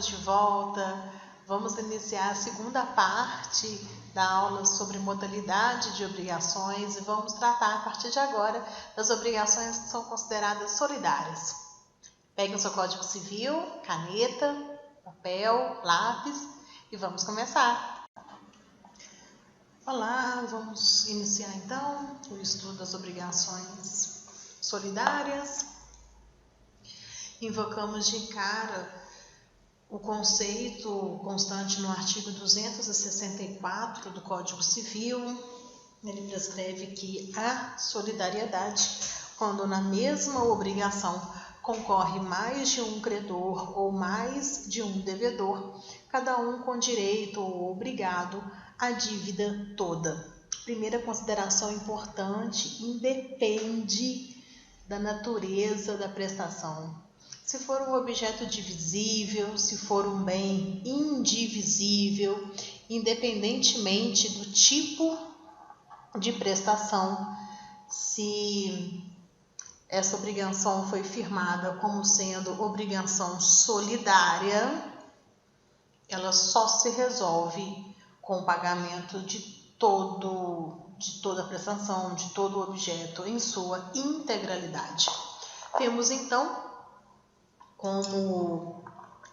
estamos de volta. Vamos iniciar a segunda parte da aula sobre modalidade de obrigações e vamos tratar a partir de agora das obrigações que são consideradas solidárias. Pegue o seu Código Civil, caneta, papel, lápis e vamos começar. Olá, vamos iniciar então o estudo das obrigações solidárias. Invocamos de cara o conceito constante no artigo 264 do Código Civil. Ele prescreve que há solidariedade quando na mesma obrigação concorre mais de um credor ou mais de um devedor, cada um com direito ou obrigado à dívida toda. Primeira consideração importante: independe da natureza da prestação. Se for um objeto divisível, se for um bem indivisível, independentemente do tipo de prestação, se essa obrigação foi firmada como sendo obrigação solidária, ela só se resolve com o pagamento de toda a prestação, de todo o objeto em sua integralidade. Temos então como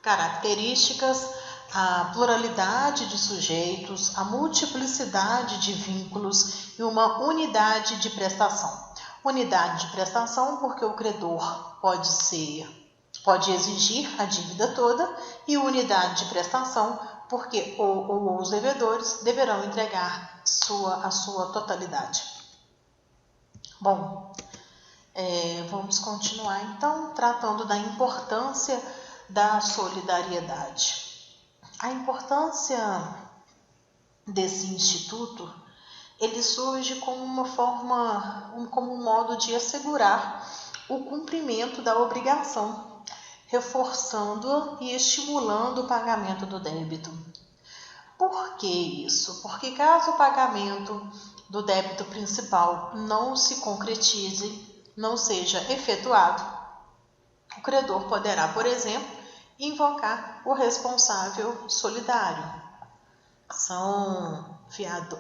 características a pluralidade de sujeitos, a multiplicidade de vínculos e uma unidade de prestação. Unidade de prestação porque o credor pode exigir a dívida toda, e unidade de prestação porque os devedores deverão entregar a sua totalidade. Bom, vamos continuar então tratando da importância da solidariedade. A importância desse instituto, ele surge como como um modo de assegurar o cumprimento da obrigação, reforçando e estimulando o pagamento do débito. Por que isso? Porque caso o pagamento do débito principal não se concretize, não seja efetuado, o credor poderá, por exemplo, invocar o responsável solidário. São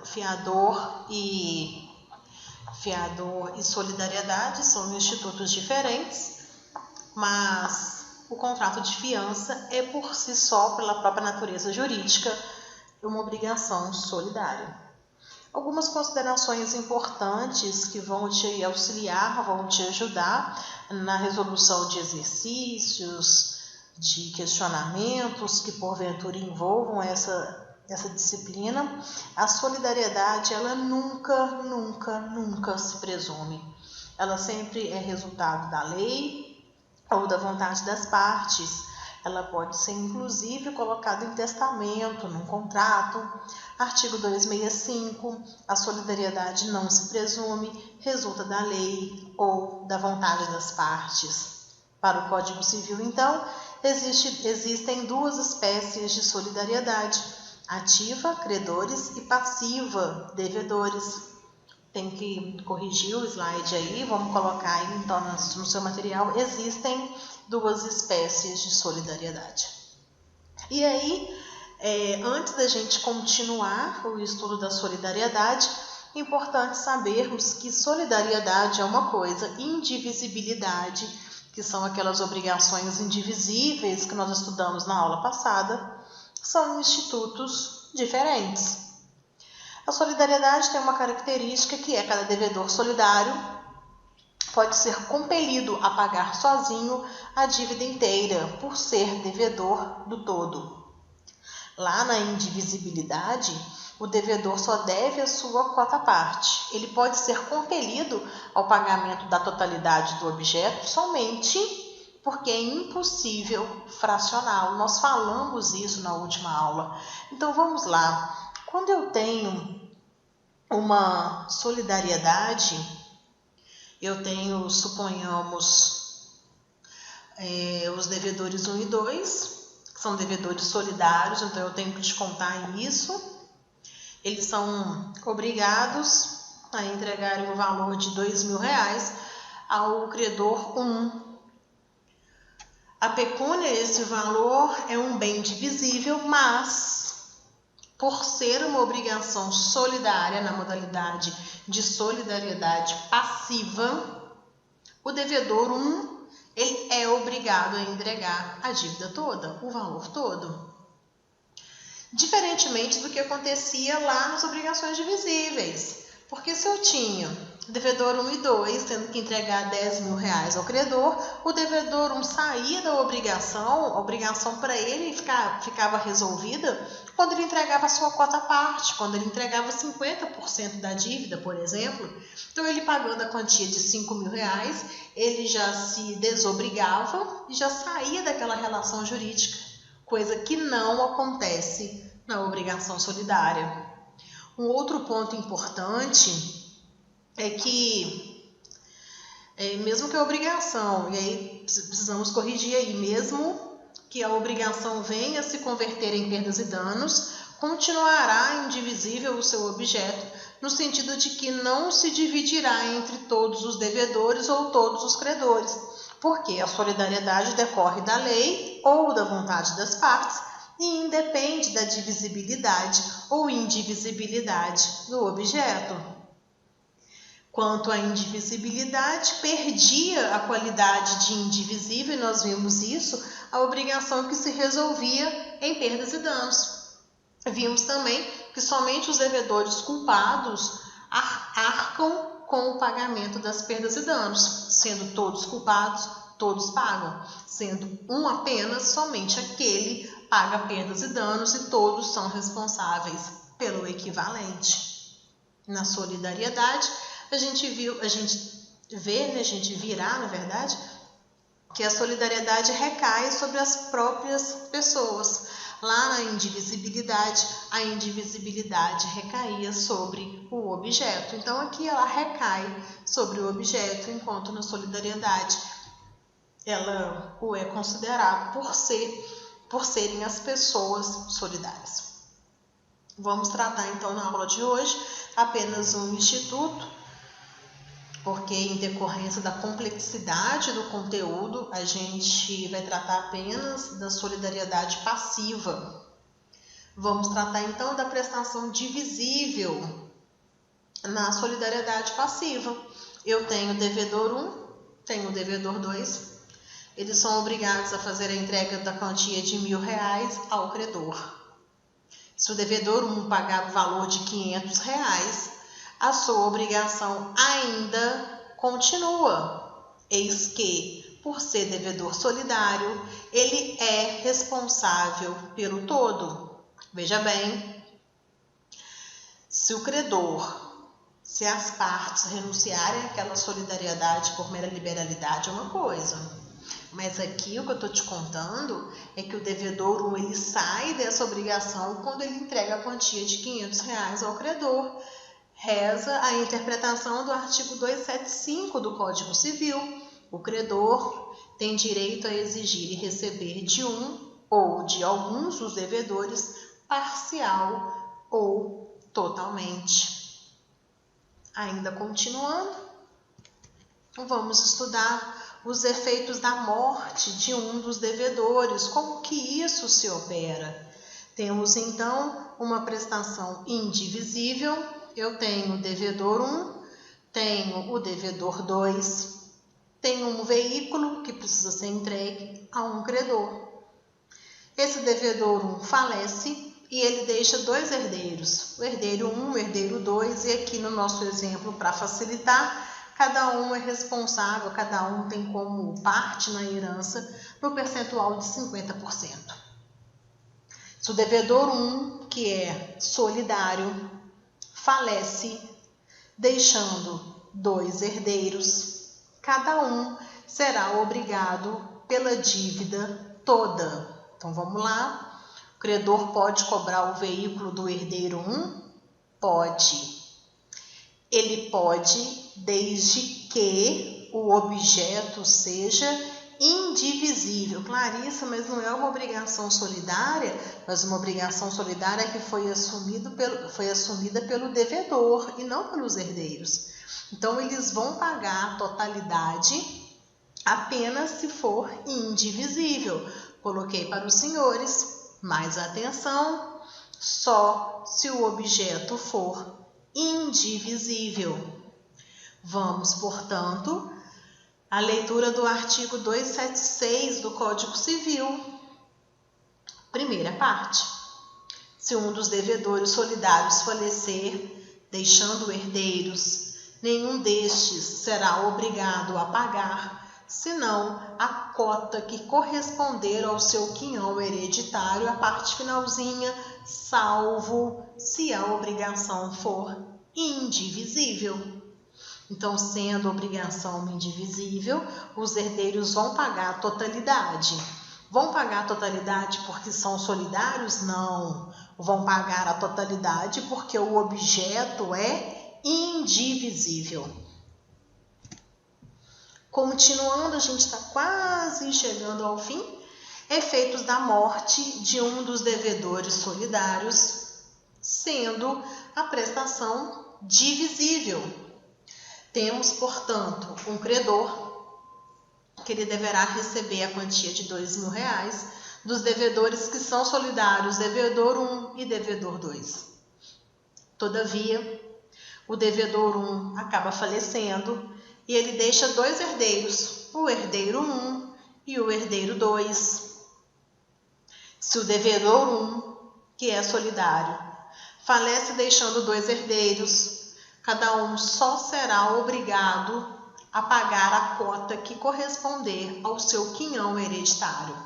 fiador e solidariedade são institutos diferentes, mas o contrato de fiança é por si só, pela própria natureza jurídica, uma obrigação solidária. Algumas considerações importantes que vão te auxiliar, vão te ajudar na resolução de exercícios, de questionamentos que porventura envolvam essa disciplina. A solidariedade, ela nunca se presume. Ela sempre é resultado da lei ou da vontade das partes. Ela pode ser, inclusive, colocada em testamento, num contrato. Artigo 265, a solidariedade não se presume, resulta da lei ou da vontade das partes. Para o Código Civil, então, existem duas espécies de solidariedade: ativa, credores, e passiva, devedores. Tem que corrigir o slide aí, vamos colocar aí então no seu material. Existem duas espécies de solidariedade. E aí, antes da gente continuar o estudo da solidariedade, é importante sabermos que solidariedade é uma coisa, indivisibilidade, que são aquelas obrigações indivisíveis que nós estudamos na aula passada, são institutos diferentes. A solidariedade tem uma característica que é cada devedor solidário pode ser compelido a pagar sozinho a dívida inteira, por ser devedor do todo. Lá na indivisibilidade, o devedor só deve a sua quota-parte. Ele pode ser compelido ao pagamento da totalidade do objeto somente porque é impossível fracioná-lo. Nós falamos isso na última aula. Então vamos lá. Quando eu tenho uma solidariedade, eu tenho, suponhamos, os devedores 1 e 2, que são devedores solidários, então eu tenho que descontar isso. Eles são obrigados a entregarem o valor de R$2.000 ao credor 1. A pecúnia, esse valor, é um bem divisível, mas, por ser uma obrigação solidária na modalidade de solidariedade passiva, o devedor 1, ele é obrigado a entregar a dívida toda, o valor todo. Diferentemente do que acontecia lá nas obrigações divisíveis. Porque se eu tinha devedor 1 e 2 tendo que entregar R$10.000 ao credor, o devedor 1 saía da obrigação, a obrigação para ele ficava resolvida quando ele entregava a sua cota à parte, quando ele entregava 50% da dívida, por exemplo. Então, ele pagando a quantia de R$5.000, ele já se desobrigava e já saía daquela relação jurídica, coisa que não acontece na obrigação solidária. Um outro ponto importante é que, mesmo que a obrigação, e aí precisamos corrigir aí, mesmo que a obrigação venha a se converter em perdas e danos, continuará indivisível o seu objeto, no sentido de que não se dividirá entre todos os devedores ou todos os credores, porque a solidariedade decorre da lei ou da vontade das partes, e independe da divisibilidade ou indivisibilidade do objeto. Quanto à indivisibilidade, perdia a qualidade de indivisível, e nós vimos isso, a obrigação que se resolvia em perdas e danos. Vimos também que somente os devedores culpados arcam com o pagamento das perdas e danos, sendo todos culpados, todos pagam, sendo um apenas, somente aquele paga perdas e danos e todos são responsáveis pelo equivalente. Na solidariedade, a gente virá, na verdade, que a solidariedade recai sobre as próprias pessoas. Lá na indivisibilidade, a indivisibilidade recaía sobre o objeto. Então, aqui ela recai sobre o objeto, enquanto na solidariedade ela o é considerado por serem as pessoas solidárias. Vamos tratar então na aula de hoje apenas um instituto, porque em decorrência da complexidade do conteúdo, a gente vai tratar apenas da solidariedade passiva. Vamos tratar então da prestação divisível na solidariedade passiva. Eu tenho devedor 1, tenho devedor 2. Eles são obrigados a fazer a entrega da quantia de R$1.000 ao credor. Se o devedor 1 pagar o valor de R$500, a sua obrigação ainda continua. Eis que, por ser devedor solidário, ele é responsável pelo todo. Veja bem, se as partes renunciarem àquela solidariedade por mera liberalidade é uma coisa. Mas aqui o que eu estou te contando é que o devedor 1 ele sai dessa obrigação quando ele entrega a quantia de R$500 ao credor. Reza a interpretação do artigo 275 do Código Civil. O credor tem direito a exigir e receber de um ou de alguns dos devedores parcial ou totalmente. Ainda continuando, vamos estudar os efeitos da morte de um dos devedores, como que isso se opera. Temos então uma prestação indivisível, eu tenho o devedor 1, tenho o devedor 2, tenho um veículo que precisa ser entregue a um credor. Esse devedor 1 falece e ele deixa 2 herdeiros, o herdeiro 1, o herdeiro 2, e aqui no nosso exemplo, para facilitar, cada um é responsável, cada um tem como parte na herança no percentual de 50%. Se o devedor 1, que é solidário, falece, deixando 2 herdeiros, cada um será obrigado pela dívida toda. Então vamos lá. O credor pode cobrar o veículo do herdeiro 1? Pode. Ele pode, desde que o objeto seja indivisível. Clarissa, mas não é uma obrigação solidária, mas uma obrigação solidária que foi assumida pelo devedor e não pelos herdeiros. Então, eles vão pagar a totalidade apenas se for indivisível. Coloquei para os senhores, mais atenção, só se o objeto for indivisível. Vamos, portanto, à leitura do artigo 276 do Código Civil. Primeira parte. Se um dos devedores solidários falecer, deixando herdeiros, nenhum destes será obrigado a pagar, senão a cota que corresponder ao seu quinhão hereditário, a parte finalzinha, salvo se a obrigação for indivisível. Então, sendo obrigação indivisível, os herdeiros vão pagar a totalidade. Vão pagar a totalidade porque são solidários? Não. Vão pagar a totalidade porque o objeto é indivisível. Continuando, a gente está quase chegando ao fim. Efeitos da morte de um dos devedores solidários, sendo a prestação divisível. Temos, portanto, um credor que ele deverá receber a quantia de R$2.000 dos devedores que são solidários, devedor 1 e devedor 2. Todavia, o devedor 1 acaba falecendo e ele deixa 2 herdeiros, o herdeiro 1 e o herdeiro 2. Se o devedor 1, que é solidário, falece deixando 2 herdeiros, cada um só será obrigado a pagar a cota que corresponder ao seu quinhão hereditário.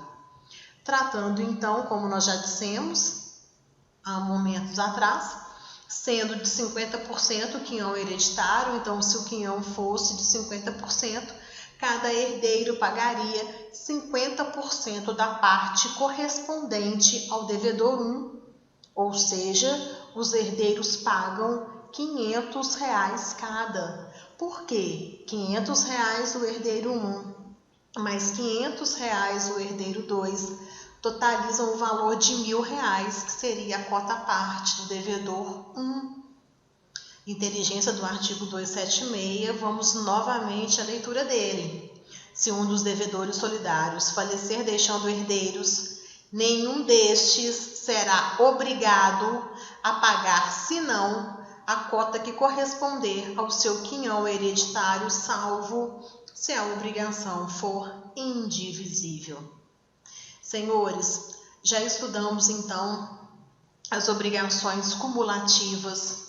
Tratando então, como nós já dissemos há momentos atrás, sendo de 50% o quinhão hereditário, então se o quinhão fosse de 50%, cada herdeiro pagaria 50% da parte correspondente ao devedor 1, ou seja, os herdeiros pagam R$500 cada. Por quê? R$500 o herdeiro 1, mais R$500 o herdeiro 2, totalizam o valor de R$1.000, que seria a cota à parte do devedor 1. Inteligência do artigo 276, vamos novamente à leitura dele. Se um dos devedores solidários falecer deixando herdeiros, nenhum destes será obrigado a pagar, senão a cota que corresponder ao seu quinhão hereditário, salvo se a obrigação for indivisível. Senhores, já estudamos então as obrigações cumulativas.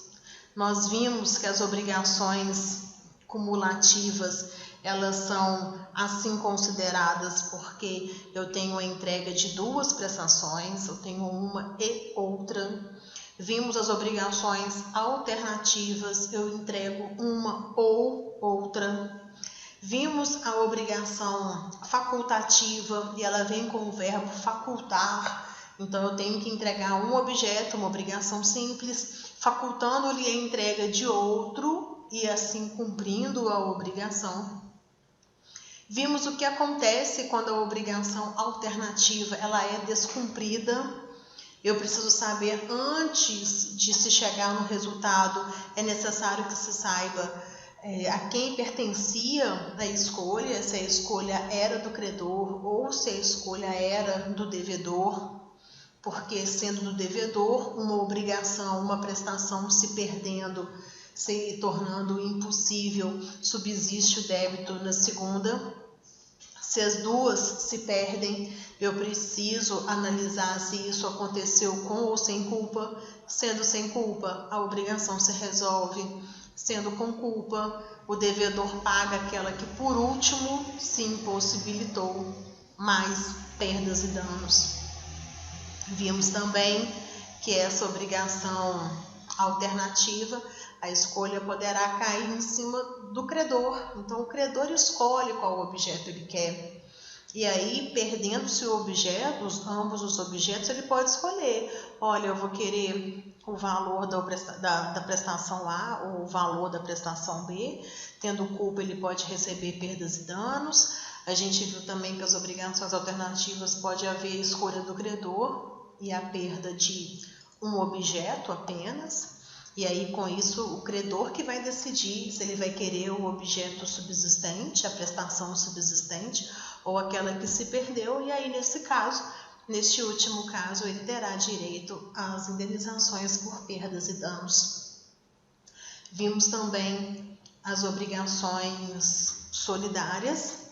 Nós vimos que as obrigações cumulativas, elas são assim consideradas porque eu tenho a entrega de 2 prestações, eu tenho uma e outra. Vimos as obrigações alternativas, eu entrego uma ou outra. Vimos a obrigação facultativa e ela vem com o verbo facultar. Então, eu tenho que entregar um objeto, uma obrigação simples, facultando-lhe a entrega de outro e assim cumprindo a obrigação. Vimos o que acontece quando a obrigação alternativa ela é descumprida. Eu preciso saber, antes de se chegar no resultado, é necessário que se saiba a quem pertencia a escolha, se a escolha era do credor ou se a escolha era do devedor, porque sendo do devedor, uma obrigação, uma prestação se perdendo, se tornando impossível, subsiste o débito na segunda. Se as duas se perdem, eu preciso analisar se isso aconteceu com ou sem culpa. Sendo sem culpa, a obrigação se resolve. Sendo com culpa, o devedor paga aquela que por último se impossibilitou, mais perdas e danos. Vimos também que essa obrigação alternativa, a escolha poderá cair em cima do credor. Então, o credor escolhe qual objeto ele quer. E aí, perdendo-se o objeto, ambos os objetos, ele pode escolher. Olha, eu vou querer o valor da prestação A ou o valor da prestação B. Tendo culpa, ele pode receber perdas e danos. A gente viu também que as obrigações alternativas pode haver a escolha do credor e a perda de um objeto apenas. E aí, com isso, o credor que vai decidir se ele vai querer o objeto subsistente, a prestação subsistente, ou aquela que se perdeu, e aí, neste último caso, ele terá direito às indenizações por perdas e danos. Vimos também as obrigações solidárias.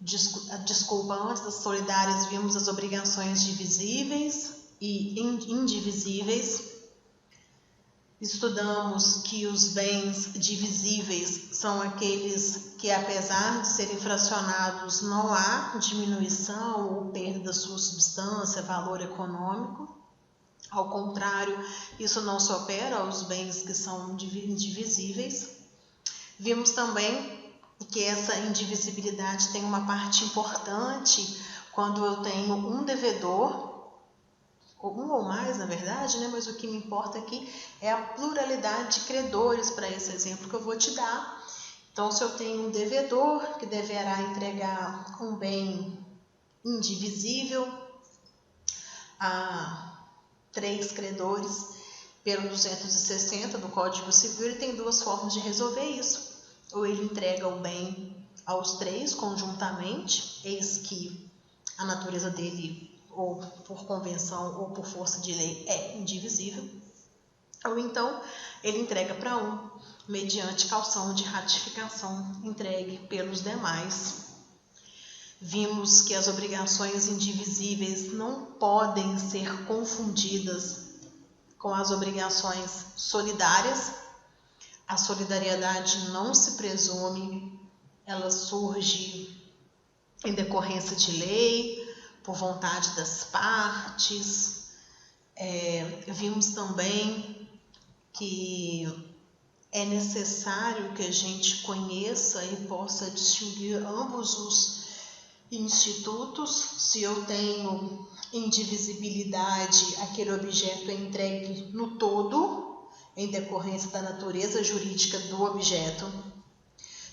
Desculpa, antes das solidárias, vimos as obrigações divisíveis e indivisíveis. Estudamos que os bens divisíveis são aqueles que, apesar de serem fracionados, não há diminuição ou perda da sua substância, valor econômico. Ao contrário, isso não se opera aos bens que são indivisíveis. Vimos também que essa indivisibilidade tem uma parte importante quando eu tenho um devedor, um ou mais, na verdade, né? Mas o que me importa aqui é a pluralidade de credores para esse exemplo que eu vou te dar. Então, se eu tenho um devedor que deverá entregar um bem indivisível a 3 credores pelo 260 do Código Civil, ele tem 2 formas de resolver isso. Ou ele entrega o bem aos 3 conjuntamente, eis que a natureza dele, ou por convenção ou por força de lei, é indivisível. Ou então ele entrega para um, mediante calção de ratificação entregue pelos demais. Vimos que as obrigações indivisíveis não podem ser confundidas com as obrigações solidárias. A solidariedade não se presume, ela surge em decorrência de lei, por vontade das partes. Vimos também que é necessário que a gente conheça e possa distinguir ambos os institutos. Se eu tenho indivisibilidade, aquele objeto é entregue no todo, em decorrência da natureza jurídica do objeto.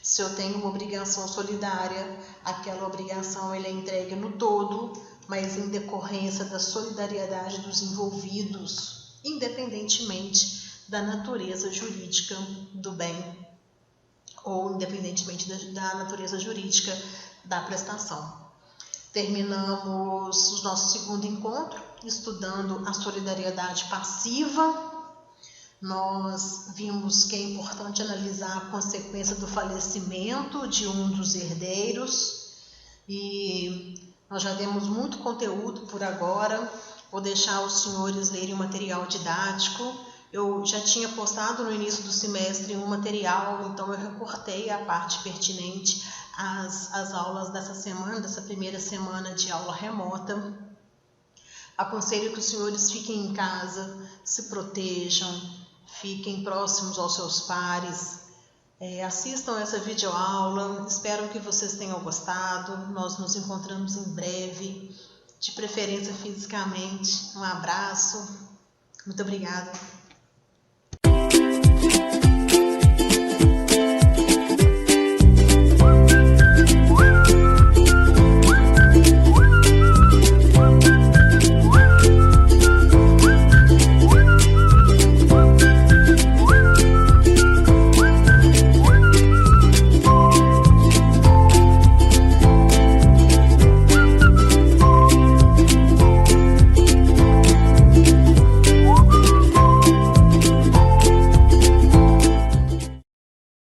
Se eu tenho uma obrigação solidária, aquela obrigação é entregue no todo, mas em decorrência da solidariedade dos envolvidos, independentemente da natureza jurídica do bem, ou independentemente da natureza jurídica da prestação. Terminamos o nosso segundo encontro estudando a solidariedade passiva. Nós vimos que é importante analisar a consequência do falecimento de um dos herdeiros e nós já demos muito conteúdo por agora. Vou deixar os senhores lerem o material didático. Eu já tinha postado no início do semestre um material, então eu recortei a parte pertinente às aulas dessa semana, dessa primeira semana de aula remota. Aconselho que os senhores fiquem em casa, se protejam, fiquem próximos aos seus pares, assistam essa videoaula. Espero que vocês tenham gostado. Nós nos encontramos em breve, de preferência fisicamente. Um abraço, muito obrigada.